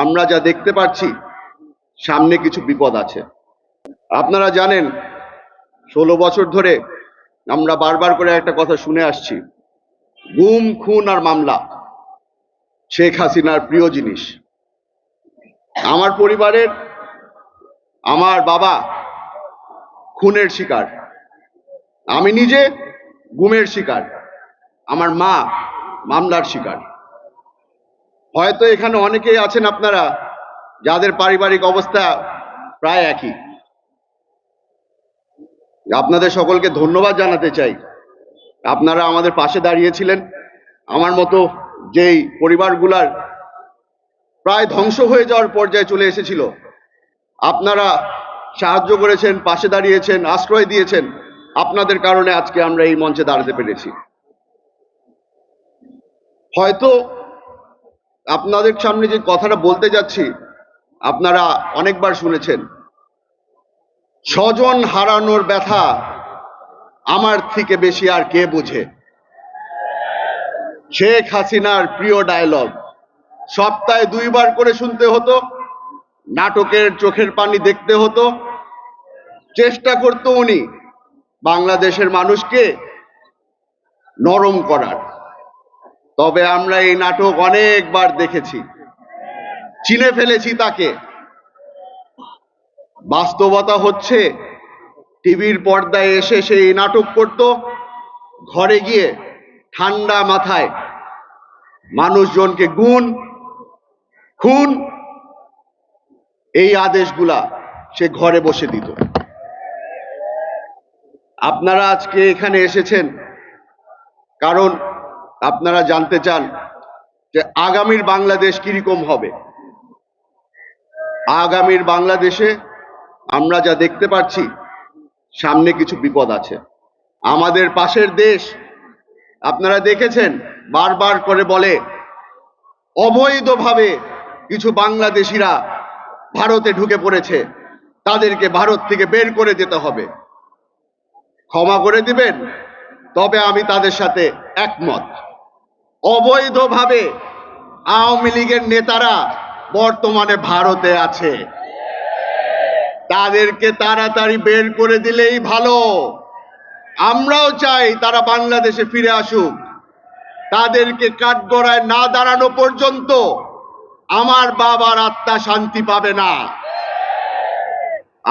আমরা যা দেখতে পাচ্ছি সামনে কিছু বিপদ আছে। আপনারা জানেন 16 বছর ধরে আমরা বারবার করে একটা কথা শুনে আসছি, গুম খুন আর মামলা শেখ হাসিনার প্রিয় জিনিস। আমার পরিবারের আমার বাবা খুনের শিকার, আমি নিজে গুমের শিকার, আমার মা মামলার শিকার। হয়তো এখানে অনেকেই আছেন আপনারা যাদের পারিবারিক অবস্থা প্রায় একই। আপনাদের সকলকে ধন্যবাদ জানাতে চাই, আপনারা আমাদের পাশে দাঁড়িয়েছিলেন। আমার মতো যেই পরিবারগুলার প্রায় ধ্বংস হয়ে যাওয়ার পর্যায়ে চলে এসেছিল, আপনারা সাহায্য করেছেন, পাশে দাঁড়িয়েছেন, আশ্রয় দিয়েছেন। আপনাদের কারণে আজকে আমরা এই মঞ্চে দাঁড়াতে পেরেছি। হয়তো আপনাদের সামনে যে কথাটা বলতে যাচ্ছি আপনারা অনেকবার শুনেছেন, স্বজন হারানোর ব্যথা আমার থেকে বেশি আর কে বুঝে। শেখ হাসিনার প্রিয় ডায়লগ সপ্তাহে 2 বার করে শুনতে হতো, নাটকের চোখের পানি দেখতে হতো। চেষ্টা করতো উনি বাংলাদেশের মানুষকে নরম করার। তবে আমরা এই নাটক অনেকবার দেখেছি, চিনে ফেলেছি তাকে। বাস্তবতা হচ্ছে টিভির পর্দায় এসে সেই নাটক করত, ঘরে গিয়ে ঠান্ডা মাথায় মানুষজনকে গুম খুন এই আদেশগুলা সে ঘরে বসে দিত। আপনারা আজকে এখানে এসেছেন কারণ আপনারা জানতে চান যে আগামীর বাংলাদেশ কিরকম হবে। আগামীর বাংলাদেশে আমরা যা দেখতে পাচ্ছি সামনে কিছু বিপদ আছে। আমাদের পাশের দেশ আপনারা দেখেছেন বারবার করে বলে অবৈধভাবে কিছু বাংলাদেশিরা ভারতে ঢুকে পড়েছে, তাদেরকে ভারত থেকে বের করে দিতে হবে। ক্ষমা করে দিবেন, তবে আমি তাদের সাথে একমত। অবৈধভাবে আওয়ামী লীগের নেতারা বর্তমানে ভারতে আছে, তাদেরকে তাড়াতাড়ি বের করে দিলেই ভালো। আমরাও চাই তারা বাংলাদেশে ফিরে আসুক। তাদেরকে কাঠগড়ায় না দাঁড়ানো পর্যন্ত আমার বাবার আত্মা শান্তি পাবে না।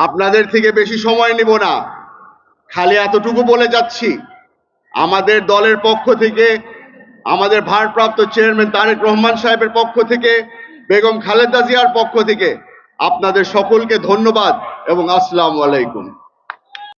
আপনাদের থেকে বেশি সময় নিব না, খালি এতটুকু বলে যাচ্ছি, আমাদের দলের পক্ষ থেকে, আমাদের ভারপ্রাপ্ত চেয়ারম্যান তারেক রহমান সাহেবের পক্ষ থেকে, বেগম খালেদা জিয়ার পক্ষ থেকে আপনাদের সকলকে ধন্যবাদ এবং আসসালামু আলাইকুম।